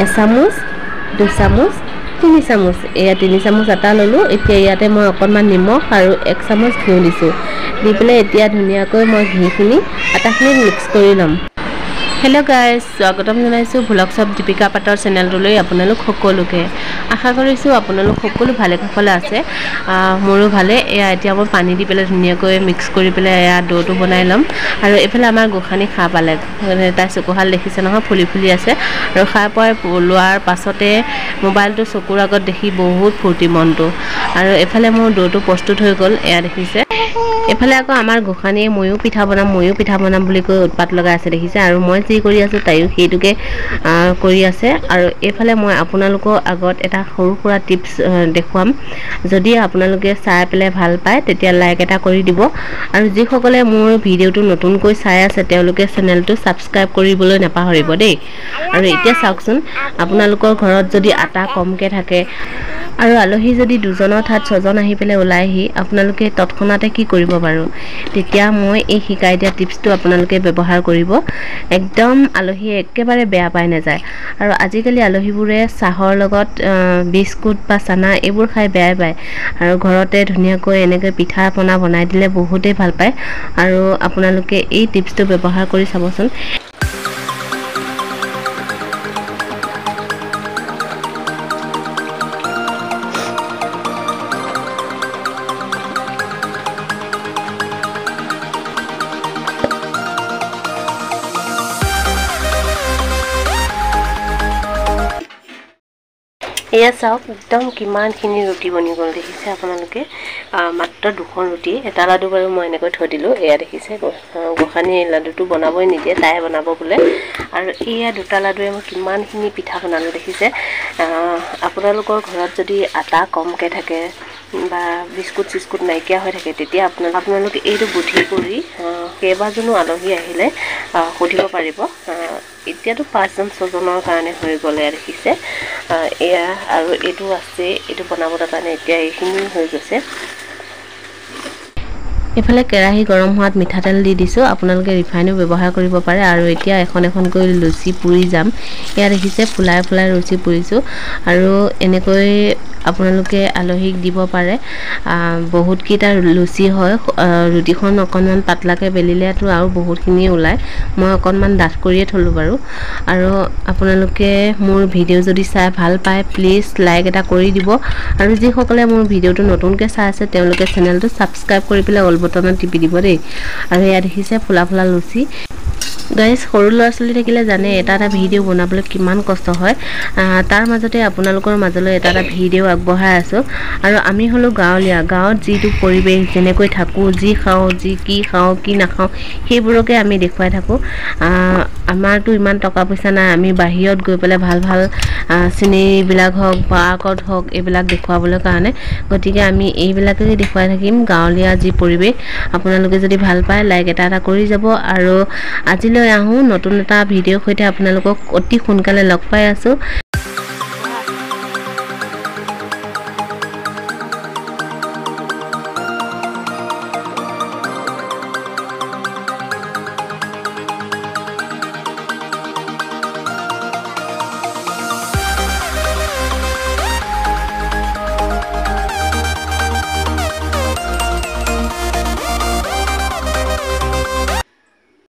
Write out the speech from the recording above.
এচামুচ 2 চামুচ 3 চামুচ এয়া 3 চামুচ আটা ললো এতিয়া ইয়াতে মই অকনমান নিমখ আৰু 1 চামুচ ঘিউ দিছো দি পেলাই এতিয়া ধুনিয়াকৈ মই ঘিখিনি আটাখিনি মিক্স কৰি লম Hello guys, স্বাগতম জনাইছো ভ্লগছ অফ দীপিকা পাটৰ চেনেলটোলৈ আপোনালোক সকলোকে আশা কৰিছো আপোনালোক সকলো ভালে কুশলে আছে মোৰো ভালে এয়া এতিয়া মই পানী দি পেলাই ধুনিয়াকৈ মিক্স কৰি পেলাই এয়া ডোটো বনাই লম আৰু এফালে আমাৰ গোখানি খা পালে তাই চকুহাল দেখিছে নহয় ফুলি ফুলি আছে আৰু খা পাই লোৱাৰ পাছতে মোবাইলটো চকুৰ আগত দেখি বহুত ফূৰ্তি মনটো আৰু এফালে মোৰ ডোটো প্ৰস্তুত হৈ গল এয়া দেখিছে এফালে আকৌ আমাৰ গোখানিয়ে ময়ো পিঠা বনাম বুলি কৈ উৎপাত লগাই আছে দেখিছে আৰু মই যি কৰি আছো তাইও সেইটোকে কৰি আছে আৰু এফালে মই আপোনালোকৰ আগত এটা সৰু সুৰা টিপছ দেখুৱাম যদি আপোনালোকে চাই পেলাই ভাল পায় তেতিয়া লাইক এটা কৰি দিব আৰু যি সকলে মোৰ ভিডিওটো নতুনকৈ চাই আছে তেওঁলোকে চেনেলটো সাবস্ক্ৰাইব কৰিবলৈ নাপাহৰিব দেই আৰু এতিয়া চাওকচোন আপোনালোকৰ ঘৰত যদি আটা কমকে থাকে আৰু আলহী যদি দুজনৰ ঠাত ছজন আহি পেলাই ওলাইহি আপোনালোকে তৎক্ষণাতে কি কৰিব বাৰু তেতিয়া মই এই শিকাই দিয়া টিপছটো আপোনালোকে ব্যৱহাৰ কৰিব একদম আলহী একেবাৰে বেয়া পাই নাযায় আৰু আজিকালি আলহীবোৰে চাহৰ লগত বিস্কুট বা চানা এইবোৰ খাই বেয়া পায় আৰু ঘৰতে ধুনিয়াকৈ এনেকৈ পিঠা পনা বনাই দিলে বহুতেই ভাল পায় আৰু আপোনালোকে এই টিপছটো ব্যৱহাৰ কৰি চাবচোন এয়া চাওক একদম কিমানখিনি ৰুটি বনি গ'ল দেখিছে আপোনালোকে মাত্ৰ দুখন ৰুটি এটা লাডু বাৰু মই এনেকৈ থৈ দিলোঁ এয়া দেখিছে গোখানি লাডুটো বনাবই নিদিয়ে তাই বনাব বোলে আৰু এয়া দুটা লাডুৱে মই কিমানখিনি পিঠা বনালোঁ দেখিছে আপোনালোকৰ ঘৰত যদি আটা কমকৈ থাকে বা বিস্কুট চিস্কুট নাইকিয়া হৈ থাকে তেতিয়া আপোনালোকে এইটো বুদ্ধি কৰি কেইবাজনো আলহী আহিলে সুধিব পাৰিব এতিয়াতো 5জন 6জনৰ কাৰণে হৈ গ'লে দেখিছে এয়া আৰু এইটো আছে এইটো বনাবৰ কাৰণে এতিয়া এইখিনি হৈ গৈছে এফালে কেৰাহী গৰম হোৱাত মিঠাতেল দি দিছো আপোনালোকে ৰিফাইনো ব্যৱহাৰ কৰিব পাৰে আৰু এতিয়া এখন লুচি পুৰি যাম এয়া দেখিছে ফুলাই লুচি পুৰিছো আৰু এনেকৈ আপোনালোকে আলহীক দিব পাৰে বহুত কিটা লুচি হয় ৰুটিখন অকনমান পাতলাকে বেলিলেটো আৰু বহুতখিনি ওলাই মই অকনমান ডাঠ কৰিয়ে থলো বাৰু আৰু আপোনালোকে মোৰ ভিডিও যদি চাই ভাল পায় প্লিজ লাইক এটা কৰি দিব আৰু যি সকলে মোৰ ভিডিওটো নতুনকৈ চাই আছে তেওঁলোকে চেনেলটো সাবস্ক্ৰাইব কৰি পেলাই অল বটনত টিপি দিব দেই আৰু এয়া দেখিছে ফুলা লুচি গাইস সৰু ল'ৰা ছোৱালী থাকিলে জানে এটা ভিডিও বনাবলৈ কিমান কষ্ট হয় তাৰ মাজতে আপোনালোকৰ মাজলৈ এটা ভিডিও আগবঢ়াই আছো আৰু আমি হলো গাঁৱলীয়া গাঁৱত যিটো পৰিবেশ যেনেকৈ থাকো যি খাও কি নাখাও সেইবোৰকে আমি দেখুৱাই থাকো আমাৰটো ইমান টকা পইচা নাই আমি বাহিৰত গৈ পেলাই ভাল চিনি বিলাক হওক পাৰ্কত হওক এইবিলাক দেখুৱাবলৈ কাৰণে গতিকে আমি এইবিলাকে দেখুৱাই থাকিম গাঁৱলীয়া যি পৰিবেশ আপোনালোকে যদি ভাল পায় লাইক এটা কৰি যাব আৰু আজিলৈ আহো নতুন এটা ভিডিওৰ সৈতে আপোনালোকক অতি সোনকালে লগ পাই আছো